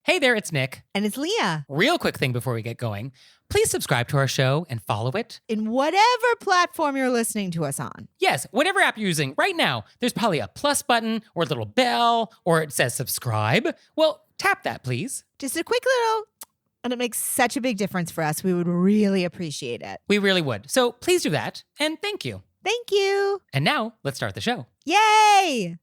Hey there, it's Nick. And it's Leah. Real quick thing before we get going. Please subscribe to our show and follow it. In whatever platform you're listening to us on. Yes, whatever app you're using right now, there's probably a plus button or a little bell or it says subscribe. Well, tap that, please. Just a quick little, and it makes such a big difference for us. We would really appreciate it. We really would. So please do that, and thank you. Thank you. And now, let's start the show. Yay!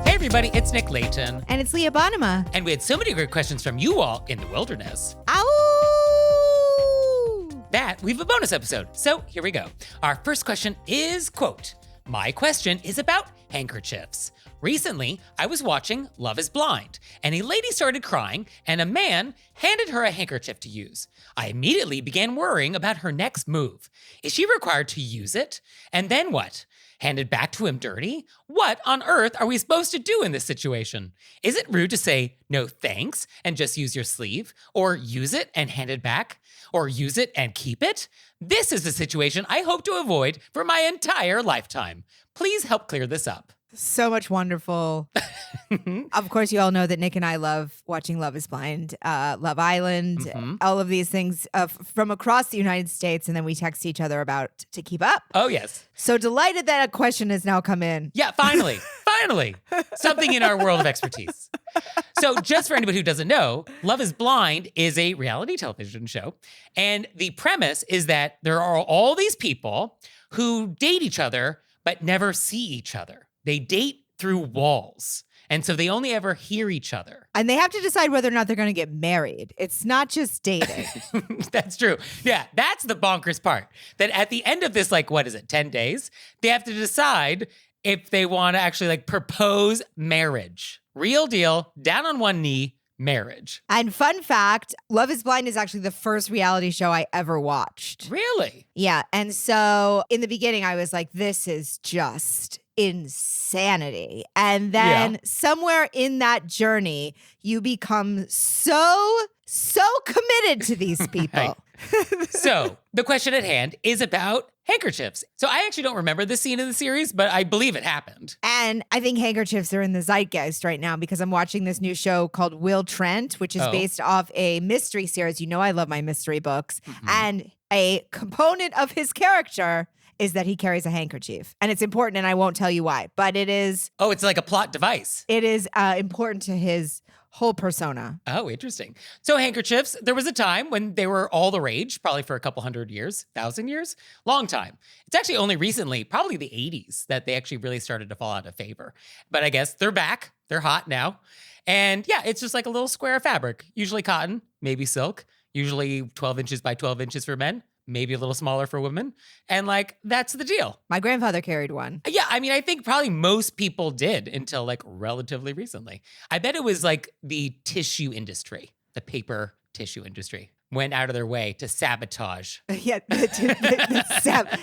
Hey everybody, it's Nick Layton. And it's Leah Bonema. And we had so many great questions from you all in the wilderness. Ow! That we have a bonus episode. So here we go. Our first question is, quote, "My question is about handkerchiefs. Recently, I was watching Love is Blind, and a lady started crying, and a man handed her a handkerchief to use. I immediately began worrying about her next move. Is she required to use it? And then what? Hand it back to him dirty? What on earth are we supposed to do in this situation? Is it rude to say no thanks and just use your sleeve? Or use it and hand it back? Or use it and keep it? This is a situation I hope to avoid for my entire lifetime. Please help clear this up." So much wonderful. Of course, you all know that Nick and I love watching Love is Blind, Love Island, all of these things from across the United States, and then we text each other about to keep up. Oh, yes. So delighted that a question has now come in. Yeah, finally. Something in our world of expertise. So just for anybody who doesn't know, Love is Blind is a reality television show. And the premise is that there are all these people who date each other but never see each other. They date through walls. And so they only ever hear each other. And they have to decide whether or not they're going to get married. It's not just dating. That's true. Yeah, that's the bonkers part. That at the end of this, 10 days, they have to decide if they want to actually propose marriage. Real deal, down on one knee, marriage. And fun fact, Love is Blind is actually the first reality show I ever watched. Really? Yeah. And so in the beginning, I was like, this is just insanity. And then somewhere in that journey, you become so committed to these people. So the question at hand is about handkerchiefs. So I actually don't remember this scene in the series, but I believe it happened. And I think handkerchiefs are in the zeitgeist right now because I'm watching this new show called Will Trent, which is based off a mystery series. You know I love my mystery books. And a component of his character is that he carries a handkerchief. And it's important, and I won't tell you why, but it is... Oh, it's like a plot device. It is important to his whole persona. Oh, interesting. So handkerchiefs, there was a time when they were all the rage, probably for a couple hundred years, 1,000 years, long time. It's actually only recently, probably the 80s, that they actually really started to fall out of favor. But I guess they're back. They're hot now. And yeah, it's just like a little square of fabric, usually cotton, maybe silk, usually 12 inches by 12 inches for men. Maybe a little smaller for women. And that's the deal. My grandfather carried one. Yeah, I mean, I think probably most people did until relatively recently. I bet it was the tissue industry, the paper tissue industry, went out of their way to sabotage. Yeah,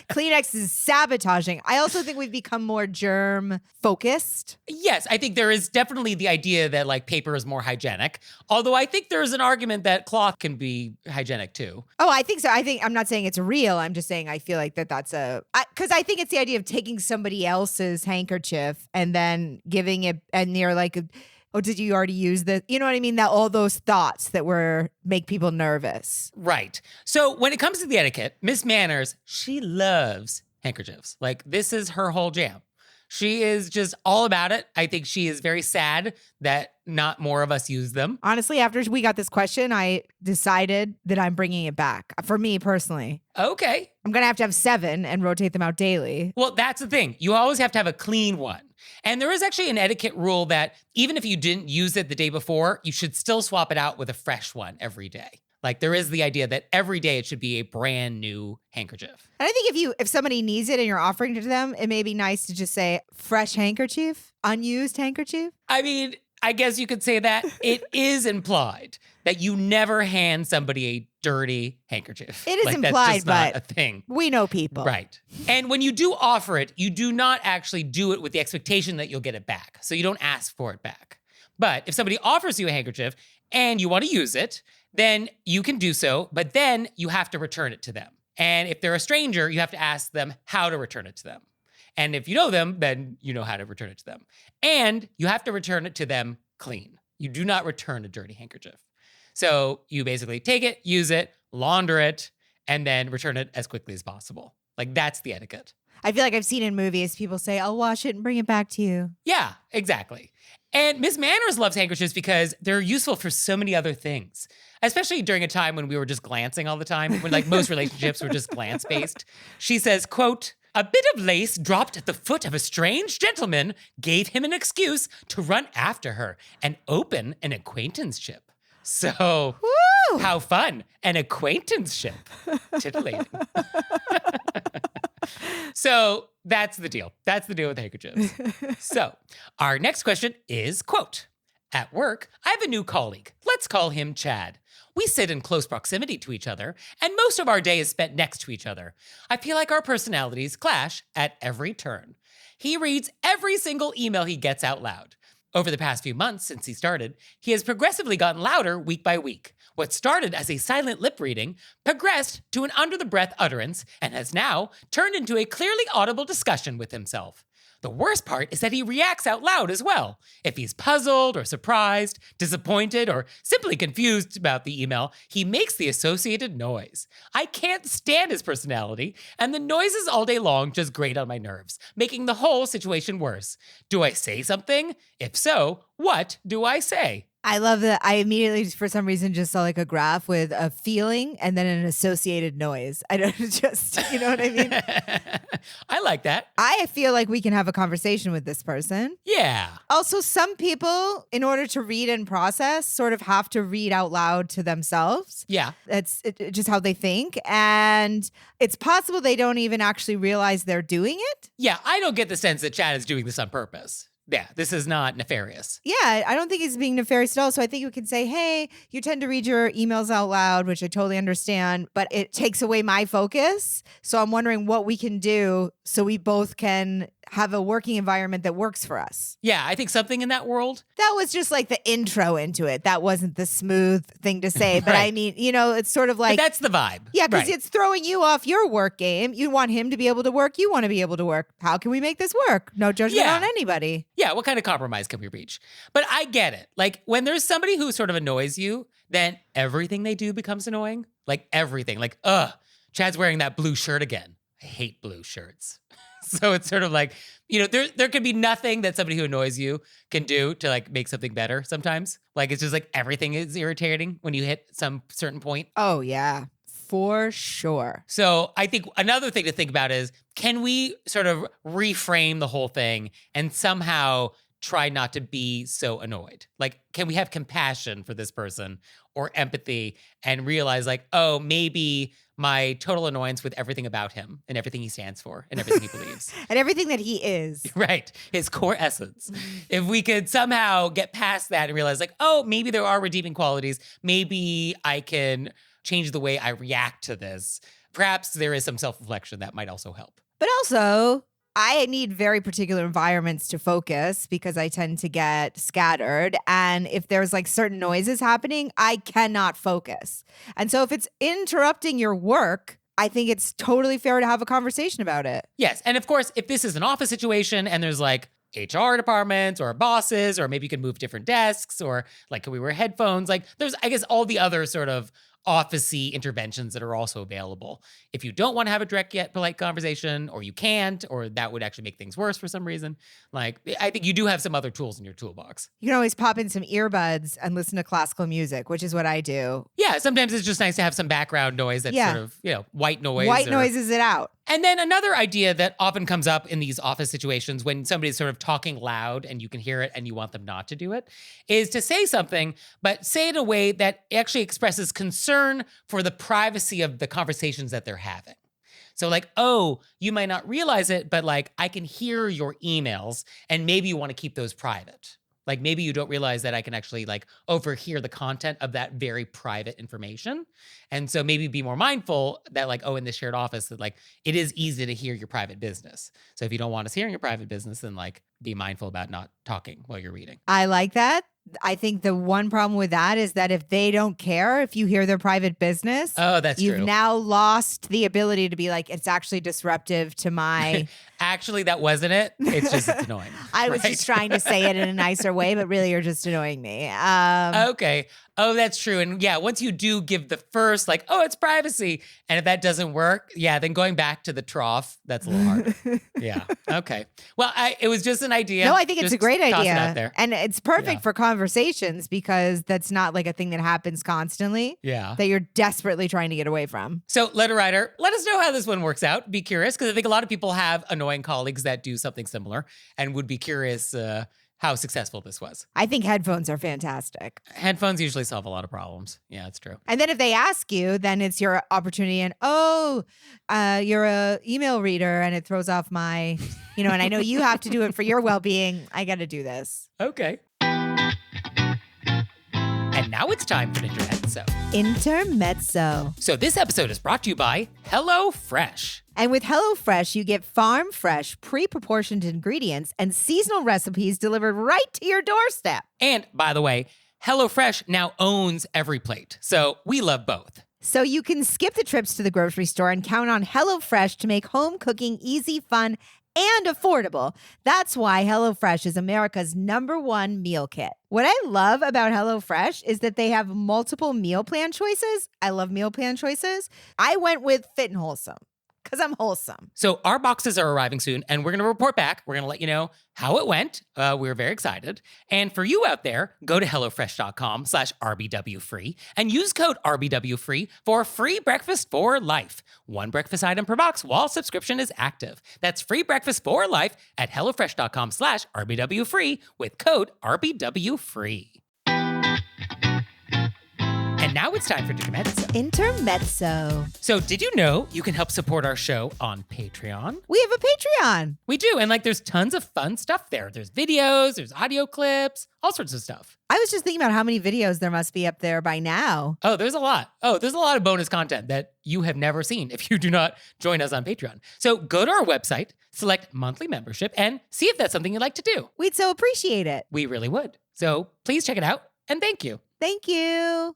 Kleenex is sabotaging. I also think we've become more germ focused. Yes, I think there is definitely the idea that paper is more hygienic. Although I think there's an argument that cloth can be hygienic too. Oh, I think so. I'm not saying it's real. I'm just saying I feel like that's because I think it's the idea of taking somebody else's handkerchief and then giving it, and you're like, oh, did you already use this? You know what I mean? That all those thoughts that make people nervous. Right. So when it comes to the etiquette, Miss Manners, she loves handkerchiefs. This is her whole jam. She is just all about it. I think she is very sad that not more of us use them. Honestly, after we got this question, I decided that I'm bringing it back. For me personally. Okay. I'm going to have 7 and rotate them out daily. Well, that's the thing. You always have to have a clean one. And there is actually an etiquette rule that even if you didn't use it the day before, you should still swap it out with a fresh one every day. There is the idea that every day it should be a brand new handkerchief. And I think if somebody needs it and you're offering it to them, it may be nice to just say fresh handkerchief, unused handkerchief. I mean, I guess you could say that. It is implied that you never hand somebody a dirty handkerchief. It is implied, that's just but not a thing. We know people. Right. And when you do offer it, you do not actually do it with the expectation that you'll get it back. So you don't ask for it back. But if somebody offers you a handkerchief and you want to use it, then you can do so, but then you have to return it to them. And if they're a stranger, you have to ask them how to return it to them. And if you know them, then you know how to return it to them. And you have to return it to them clean. You do not return a dirty handkerchief. So you basically take it, use it, launder it, and then return it as quickly as possible. Like, that's the etiquette. I feel like I've seen in movies, people say, I'll wash it and bring it back to you. Yeah, exactly. And Miss Manners loves handkerchiefs because they're useful for so many other things, especially during a time when we were just glancing all the time, when like most relationships were just glance-based. She says, quote, "A bit of lace dropped at the foot of a strange gentleman gave him an excuse to run after her and open an acquaintanceship." So, Woo! How fun, an acquaintanceship. Titillating. So that's the deal. That's the deal with handkerchiefs. So our next question is, quote, "At work, I have a new colleague. Let's call him Chad. We sit in close proximity to each other, and most of our day is spent next to each other. I feel like our personalities clash at every turn. He reads every single email he gets out loud. Over the past few months since he started, he has progressively gotten louder week by week. What started as a silent lip reading progressed to an under-the-breath utterance and has now turned into a clearly audible discussion with himself. The worst part is that he reacts out loud as well. If he's puzzled or surprised, disappointed, or simply confused about the email, he makes the associated noise. I can't stand his personality, and the noises all day long just grate on my nerves, making the whole situation worse. Do I say something? If so, what do I say?" I love that. I immediately, for some reason, just saw like a graph with a feeling and then an associated noise. I don't just, you know what I mean? I like that. I feel like we can have a conversation with this person. Yeah. Also, some people, in order to read and process, sort of have to read out loud to themselves. Yeah. That's just how they think. And it's possible they don't even actually realize they're doing it. Yeah, I don't get the sense that Chad is doing this on purpose. Yeah, this is not nefarious. Yeah, I don't think he's being nefarious at all. So I think you can say, hey, you tend to read your emails out loud, which I totally understand, but it takes away my focus. So I'm wondering what we can do so we both can have a working environment that works for us. Yeah, I think something in that world. That was just like the intro into it. That wasn't the smooth thing to say. But Right. I mean, you know, it's sort of like, But that's the vibe. yeah, because Right. it's throwing you off your work game. You want him to be able to work. You want to be able to work. How can we make this work? No judgment Yeah. on anybody. Yeah, what kind of compromise can we reach? But I get it. Like, when there's somebody who sort of annoys you, then everything they do becomes annoying. Like, everything. Like, Chad's wearing that blue shirt again. I hate blue shirts. So it's sort of like, you know, there could be nothing that somebody who annoys you can do to like make something better sometimes. Like, it's just like everything is irritating when you hit some certain point. Oh, yeah, for sure. So I think another thing to think about is, can we sort of reframe the whole thing and somehow try not to be so annoyed? Like, can we have compassion for this person or empathy and realize like, oh, maybe my total annoyance with everything about him and everything he stands for and everything he believes. And everything that he is. Right. His core essence. If we could somehow get past that and realize like, oh, maybe there are redeeming qualities. Maybe I can change the way I react to this. Perhaps there is some self-reflection that might also help. But also, I need very particular environments to focus because I tend to get scattered. And if there's like certain noises happening, I cannot focus. And so if it's interrupting your work, I think it's totally fair to have a conversation about it. Yes. And of course, if this is an office situation and there's like HR departments or bosses, or maybe you can move different desks, or like, can we wear headphones? Like, there's, I guess, all the other sort of office-y interventions that are also available. If you don't want to have a direct yet polite conversation, or you can't, or that would actually make things worse for some reason, like, I think you do have some other tools in your toolbox. You can always pop in some earbuds and listen to classical music, which is what I do. Yeah, sometimes it's just nice to have some background noise that's Yeah. sort of, you know, white noise. White noises it out. And then another idea that often comes up in these office situations when somebody's sort of talking loud and you can hear it and you want them not to do it, is to say something, but say it in a way that actually expresses concern for the privacy of the conversations that they're having. So like, oh, you might not realize it, but like, I can hear your emails and maybe you want to keep those private. Like, maybe you don't realize that I can actually like overhear the content of that very private information. And so maybe be more mindful that like, oh, in this shared office that like, it is easy to hear your private business. So if you don't want us hearing your private business, then like be mindful about not talking while you're reading. I like that. I think the one problem with that is that if they don't care, if you hear their private business, Oh, that's you've true. now lost the ability to be like, it's actually disruptive to my. Actually, that wasn't it. It's annoying. I was right? just trying to say it in a nicer way, but really you're just annoying me. Okay. Oh, that's true. And yeah, once you do give the first, like, oh, it's privacy. And if that doesn't work, yeah, then going back to the trough, that's a little hard. Yeah. Okay. Well, it was just an idea. No, I think it's a great toss it idea. out there. And it's perfect Yeah. for conversations because that's not like a thing that happens constantly. Yeah. That you're desperately trying to get away from. So, letter writer, let us know how this one works out. Be curious, because I think a lot of people have annoying colleagues that do something similar and would be curious how successful this was. I think headphones are fantastic. Headphones usually solve a lot of problems. Yeah, that's true. And then if they ask you, then it's your opportunity. And you're a email reader, and it throws off my, and I know you have to do it for your well-being. I got to do this. Okay. And now it's time for Intermezzo. Intermezzo. So this episode is brought to you by HelloFresh. And with HelloFresh, you get farm fresh, pre-proportioned ingredients and seasonal recipes delivered right to your doorstep. And by the way, HelloFresh now owns Every Plate, so we love both. So you can skip the trips to the grocery store and count on HelloFresh to make home cooking easy, fun, and affordable. That's why HelloFresh is America's #1 meal kit. What I love about HelloFresh is that they have multiple meal plan choices. I love meal plan choices. I went with Fit and Wholesome because I'm wholesome. So our boxes are arriving soon, and we're going to report back. We're going to let you know how it went. We're very excited. And for you out there, go to HelloFresh.com/RBWFree and use code RBWFree for free breakfast for life. One breakfast item per box while subscription is active. That's free breakfast for life at HelloFresh.com/RBWFree with code RBWFree. And now it's time for Intermezzo. Intermezzo. So did you know you can help support our show on Patreon? We have a Patreon. We do. And there's tons of fun stuff there. There's videos, there's audio clips, all sorts of stuff. I was just thinking about how many videos there must be up there by now. Oh, there's a lot. Oh, there's a lot of bonus content that you have never seen if you do not join us on Patreon. So go to our website, select monthly membership, and see if that's something you'd like to do. We'd so appreciate it. We really would. So please check it out, and thank you. Thank you.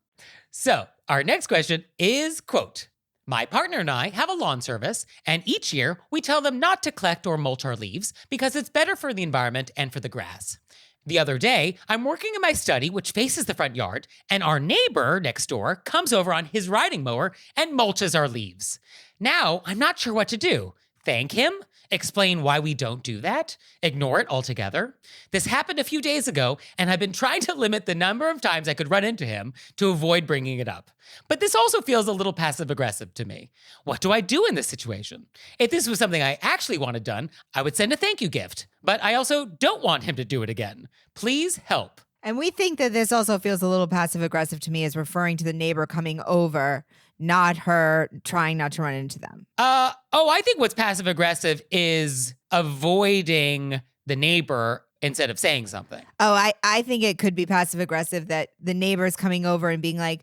So our next question is, quote, my partner and I have a lawn service, and each year we tell them not to collect or mulch our leaves because it's better for the environment and for the grass. The other day, I'm working in my study, which faces the front yard, and our neighbor next door comes over on his riding mower and mulches our leaves. Now, I'm not sure what to do. Thank him? Explain why we don't do that? Ignore it altogether? This happened a few days ago, and I've been trying to limit the number of times I could run into him to avoid bringing it up. But this also feels a little passive-aggressive to me. What do I do in this situation? If this was something I actually wanted done, I would send a thank you gift. But I also don't want him to do it again. Please help. And we think that this also feels a little passive-aggressive to me as referring to the neighbor coming over, not her trying not to run into them. I think what's passive-aggressive is avoiding the neighbor instead of saying something. Oh, I think it could be passive-aggressive that the neighbor is coming over and being like,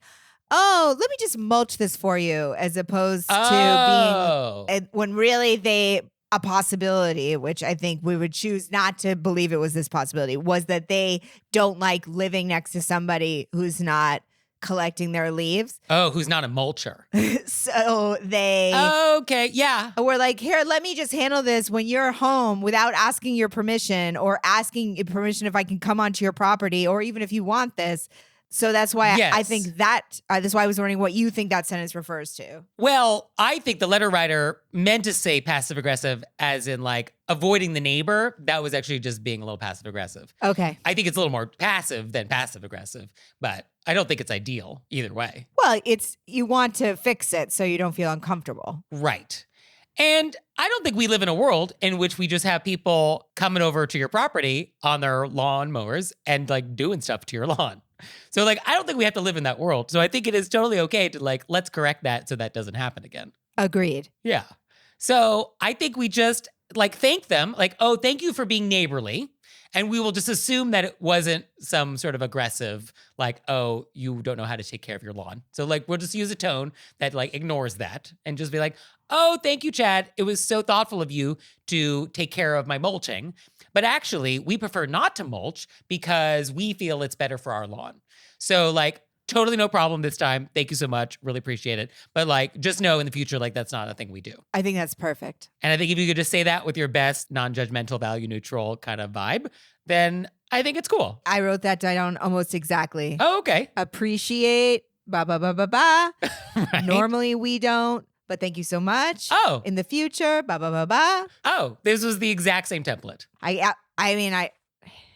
oh, let me just mulch this for you, as opposed to being, when really a possibility, which I think we would choose not to believe it was this possibility, was that they don't like living next to somebody who's not collecting their leaves. Oh, who's not a mulcher. So they... Okay, yeah. We're like, here, let me just handle this when you're home without asking your permission or asking permission if I can come onto your property or even if you want this. So that's why yes. I think that's why I was wondering what you think that sentence refers to. Well, I think the letter writer meant to say passive aggressive as in avoiding the neighbor. That was actually just being a little passive aggressive. Okay. I think it's a little more passive than passive aggressive, but I don't think it's ideal either way. Well, you want to fix it so you don't feel uncomfortable. Right. And I don't think we live in a world in which we just have people coming over to your property on their lawn mowers and doing stuff to your lawn. So I don't think we have to live in that world. So I think it is totally okay to let's correct that so that doesn't happen again. Agreed. Yeah. So I think we just thank them. Oh, thank you for being neighborly. And we will just assume that it wasn't some sort of aggressive, like, oh, you don't know how to take care of your lawn. So like, we'll just use a tone that like ignores that and just be like, oh, thank you, Chad. It was so thoughtful of you to take care of my mulching. But actually, we prefer not to mulch because we feel it's better for our lawn. So like, totally no problem this time. Thank you so much. Really appreciate it. But like, just know in the future, like that's not a thing we do. I think that's perfect. And I think if you could just say that with your best non-judgmental, value neutral kind of vibe, then I think it's cool. I wrote that down almost exactly. Oh, okay. Appreciate, ba ba ba ba ba. Right. Normally we don't, but thank you so much. Oh. In the future, ba ba ba ba. Oh, this was the exact same template. I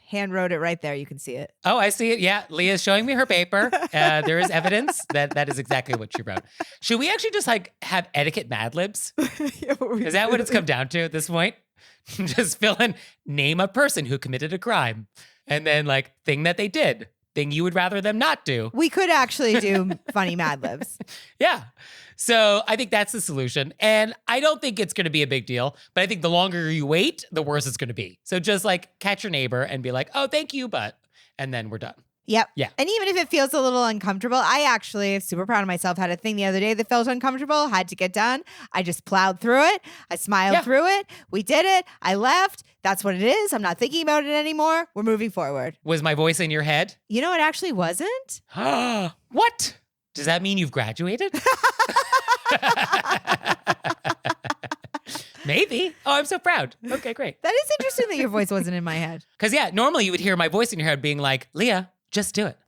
hand wrote it right there. You can see it. Oh, I see it. Yeah, Leah's showing me her paper. There is evidence that is exactly what she wrote. Should we actually just like have etiquette Mad Libs? Is that what it's come down to at this point? Just fill in, name a person who committed a crime, and then like thing that they did, thing you would rather them not do. We could actually do funny Mad Libs. Yeah. So I think that's the solution. And I don't think it's going to be a big deal, but I think the longer you wait, the worse it's going to be. So just like catch your neighbor and be like, oh, thank you, but, and then we're done. Yep. Yeah. And even if it feels a little uncomfortable, I actually, super proud of myself, had a thing the other day that felt uncomfortable, had to get done. I just plowed through it. I smiled through it. We did it. I left. That's what it is. I'm not thinking about it anymore. We're moving forward. Was my voice in your head? You know, it actually wasn't. What? Does that mean you've graduated? Maybe. Oh, I'm so proud. Okay, great. That is interesting that your voice wasn't in my head. Because yeah, normally you would hear my voice in your head being like, Leah, just do it.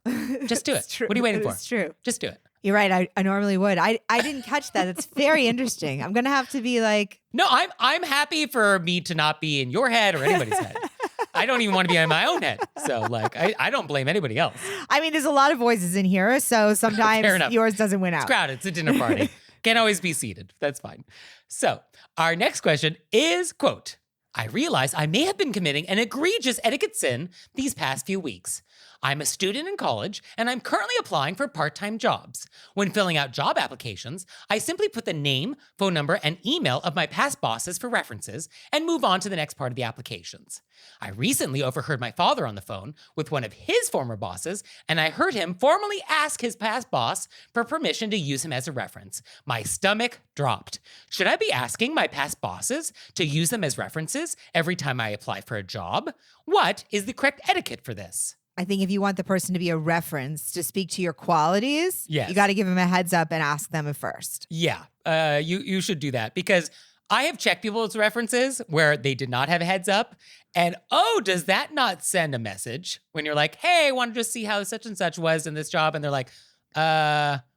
Just do it. True. What are you waiting for? It's true. Just do it. You're right. I normally would. I didn't catch that. It's very interesting. I'm going to have to be like. No, I'm happy for me to not be in your head or anybody's head. I don't even want to be in my own head. So like, I don't blame anybody else. I mean, there's a lot of voices in here. So sometimes yours doesn't win out. It's crowded. It's a dinner party. Can't always be seated. That's fine. So our next question is, quote, I realize I may have been committing an egregious etiquette sin these past few weeks. I'm a student in college, and I'm currently applying for part-time jobs. When filling out job applications, I simply put the name, phone number, and email of my past bosses for references and move on to the next part of the applications. I recently overheard my father on the phone with one of his former bosses, and I heard him formally ask his past boss for permission to use him as a reference. My stomach dropped. Should I be asking my past bosses to use them as references every time I apply for a job? What is the correct etiquette for this? I think if you want the person to be a reference to speak to your qualities, yes, you got to give them a heads up and ask them at first. Yeah, you should do that because I have checked people's references where they did not have a heads up. And oh, does that not send a message when you're like, hey, I want to just see how such and such was in this job? And they're like,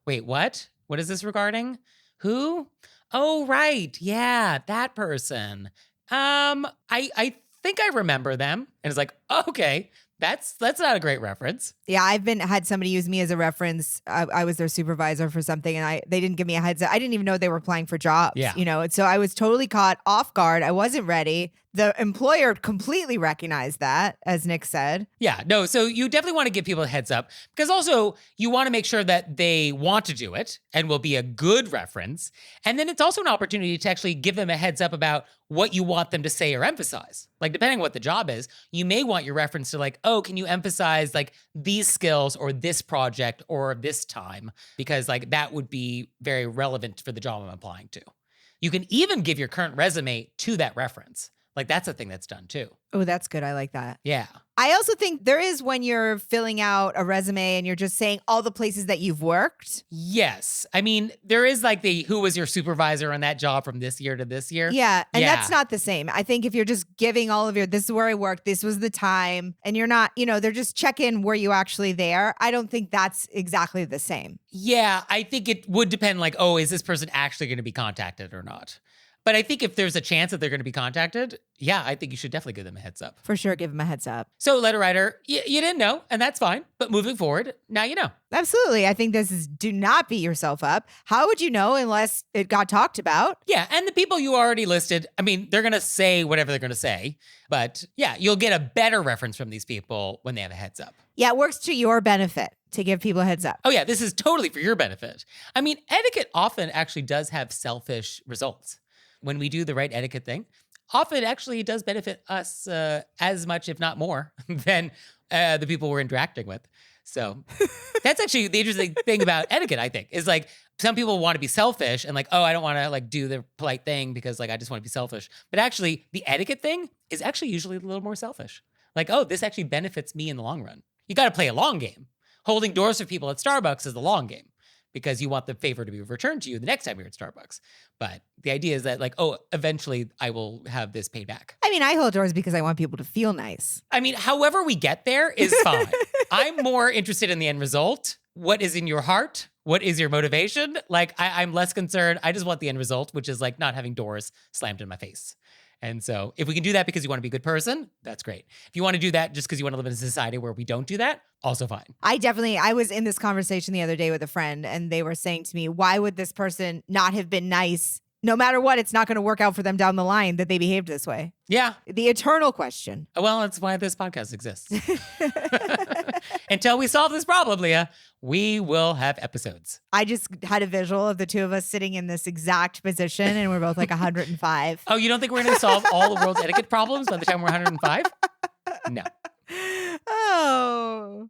wait, what? What is this regarding? Who? Oh, right. Yeah, that person. I think I remember them. And it's like, okay. That's not a great reference. Yeah, I've had somebody use me as a reference. I was their supervisor for something, and they didn't give me a heads up. I didn't even know they were applying for jobs. Yeah. And so I was totally caught off guard. I wasn't ready. The employer completely recognized that, as Nick said. Yeah, no, so you definitely want to give people a heads up because also you want to make sure that they want to do it and will be a good reference. And then it's also an opportunity to actually give them a heads up about what you want them to say or emphasize. Like depending on what the job is, you may want your reference to like, oh, can you emphasize like these skills or this project or this time? Because like that would be very relevant for the job I'm applying to. You can even give your current resume to that reference. Like that's a thing that's done too. Oh, that's good. I like that. Yeah. I also think there is when you're filling out a resume and you're just saying all the places that you've worked. Yes. I mean, there is like who was your supervisor on that job from this year to this year. Yeah. And that's not the same. I think if you're just giving all of this is where I worked, this was the time, and you're not, they're just checking were you actually there. I don't think that's exactly the same. Yeah. I think it would depend like, oh, is this person actually going to be contacted or not? But I think if there's a chance that they're going to be contacted, yeah, I think you should definitely give them a heads up. For sure, give them a heads up. So letter writer, you didn't know, and that's fine. But moving forward, now you know. Absolutely. I think this is do not beat yourself up. How would you know unless it got talked about? Yeah, and the people you already listed, I mean, they're going to say whatever they're going to say. But yeah, you'll get a better reference from these people when they have a heads up. Yeah, it works to your benefit to give people a heads up. Oh yeah, this is totally for your benefit. I mean, etiquette often actually does have selfish results. When we do the right etiquette thing, often actually does benefit us as much, if not more, than the people we're interacting with. So that's actually the interesting thing about etiquette, I think, is like some people want to be selfish and like, oh, I don't want to like do the polite thing because like I just want to be selfish. But actually, the etiquette thing is actually usually a little more selfish. Like, oh, this actually benefits me in the long run. You got to play a long game. Holding doors for people at Starbucks is the long game because you want the favor to be returned to you the next time you're at Starbucks. But the idea is that like, oh, eventually I will have this paid back. I mean, I hold doors because I want people to feel nice. I mean, however we get there is fine. I'm more interested in the end result. What is in your heart? What is your motivation? Like, I'm less concerned. I just want the end result, which is like not having doors slammed in my face. And so if we can do that because you want to be a good person, that's great. If you want to do that just because you want to live in a society where we don't do that, also fine. I was in this conversation the other day with a friend and they were saying to me, why would this person not have been nice? No matter what, it's not going to work out for them down the line that they behaved this way. Yeah. The eternal question. Well, that's why this podcast exists. Until we solve this problem, Leah, we will have episodes. I just had a visual of the two of us sitting in this exact position and we're both like 105. Oh, you don't think we're going to solve all the world's etiquette problems by the time we're 105? No. Oh,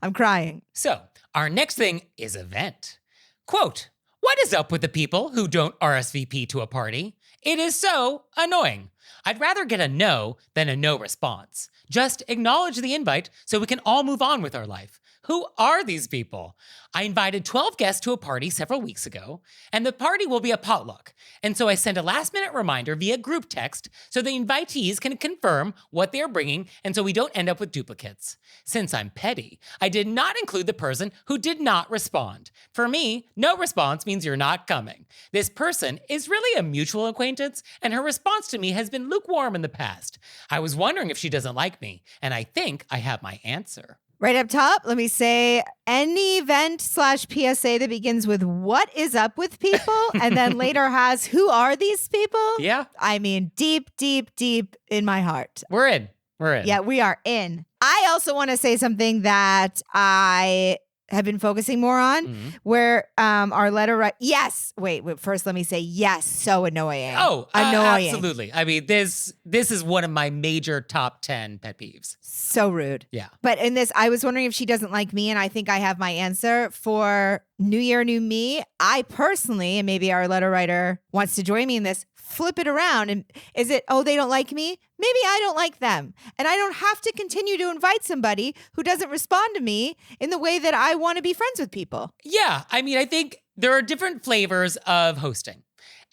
I'm crying. So our next thing is event. Quote, what is up with the people who don't RSVP to a party? It is so annoying. I'd rather get a no than a no response. Just acknowledge the invite so we can all move on with our life. Who are these people? I invited 12 guests to a party several weeks ago, and the party will be a potluck. And so I sent a last-minute reminder via group text so the invitees can confirm what they're bringing and so we don't end up with duplicates. Since I'm petty, I did not include the person who did not respond. For me, no response means you're not coming. This person is really a mutual acquaintance, and her response to me has been lukewarm in the past. I was wondering if she doesn't like me, and I think I have my answer. Right up top, let me say any event/PSA that begins with what is up with people and then later has who are these people? Yeah. I mean, deep, deep, deep in my heart. We're in. Yeah, we are in. I also want to say something that I have been focusing more on where our letter yes. Wait, first let me say yes, so annoying. Oh, annoying. Absolutely. I mean, this is one of my major top 10 pet peeves. So rude. Yeah. But in this, I was wondering if she doesn't like me, and I think I have my answer for New Year, New Me. I personally, and maybe our letter writer wants to join me in this, flip it around. And is it, oh, they don't like me? Maybe I don't like them. And I don't have to continue to invite somebody who doesn't respond to me in the way that I want to be friends with people. Yeah. I mean, I think there are different flavors of hosting.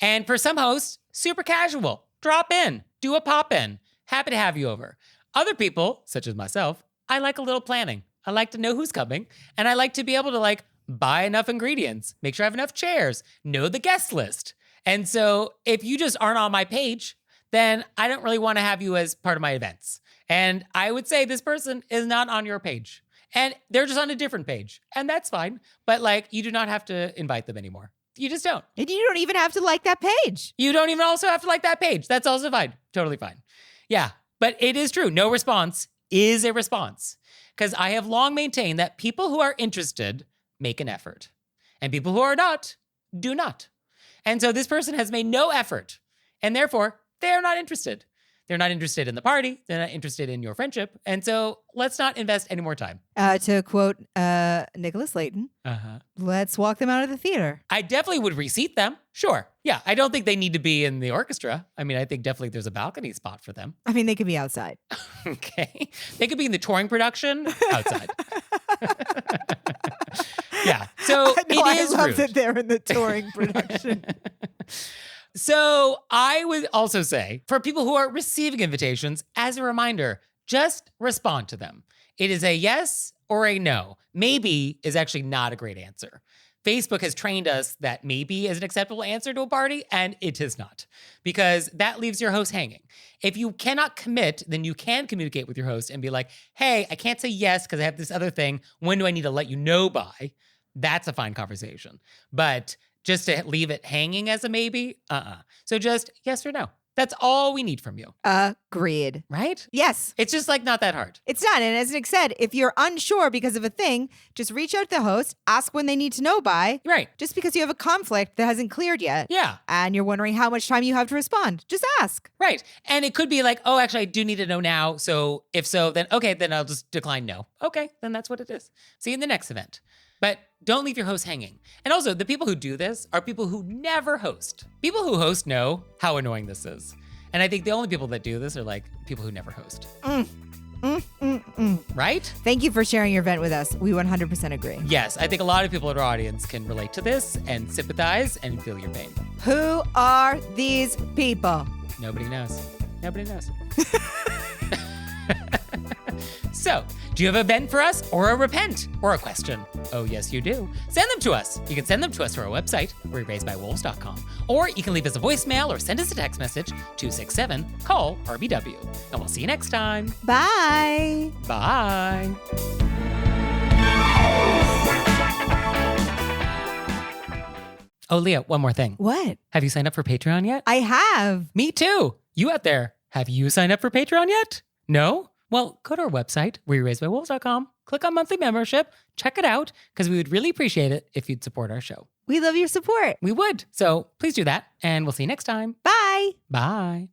And for some hosts, super casual. Drop in. Do a pop in. Happy to have you over. Other people, such as myself, I like a little planning. I like to know who's coming. And I like to be able to like buy enough ingredients, make sure I have enough chairs, know the guest list. And so if you just aren't on my page, then I don't really want to have you as part of my events. And I would say this person is not on your page and they're just on a different page, and that's fine. But like, you do not have to invite them anymore. You just don't. And you don't even have to like that page. You don't even also have to like that page. That's also fine. Totally fine. Yeah, but it is true. No response is a response, because I have long maintained that people who are interested make an effort and people who are not do not. And so this person has made no effort, and therefore they're not interested. They're not interested in the party. They're not interested in your friendship. And so let's not invest any more time. To quote Nicholas Layton, let's walk them out of the theater. I definitely would reseat them. Sure. Yeah. I don't think they need to be in the orchestra. I mean, I think definitely there's a balcony spot for them. I mean, they could be outside. Okay. They could be in the touring production outside. Yeah. So I love rude that they're in the touring production. So I would also say for people who are receiving invitations, as a reminder, just respond to them. It is a yes or a no. Maybe is actually not a great answer. Facebook has trained us that maybe is an acceptable answer to a party, and it is not, because that leaves your host hanging. If you cannot commit, then you can communicate with your host and be like, hey, I can't say yes because I have this other thing. When do I need to let you know by? That's a fine conversation. But just to leave it hanging as a maybe, So just yes or no. That's all we need from you. Agreed. Right? Yes. It's just like not that hard. It's not. And as Nick said, if you're unsure because of a thing, just reach out to the host, ask when they need to know by. Right. Just because you have a conflict that hasn't cleared yet. Yeah. And you're wondering how much time you have to respond. Just ask. Right. And it could be like, oh, actually, I do need to know now. So if so, then okay, then I'll just decline no. Okay, then that's what it is. See you in the next event. But don't leave your host hanging. And also, the people who do this are people who never host. People who host know how annoying this is. And I think the only people that do this are like people who never host. Right? Thank you for sharing your vent with us. We 100% agree. Yes, I think a lot of people in our audience can relate to this and sympathize and feel your pain. Who are these people? Nobody knows. Nobody knows. So, do you have a vent for us, or a repent, or a question? Oh, yes, you do. Send them to us. You can send them to us through our website, wereraised-by-wolves.com, or you can leave us a voicemail or send us a text message, 267-CALL-RBW. And we'll see you next time. Bye. Bye. Oh, Leah, one more thing. What? Have you signed up for Patreon yet? I have. Me too. You out there, have you signed up for Patreon yet? No? Well, go to our website, wereraised-by-wolves.com, click on monthly membership, check it out, because we would really appreciate it if you'd support our show. We love your support. We would. So please do that, and we'll see you next time. Bye. Bye.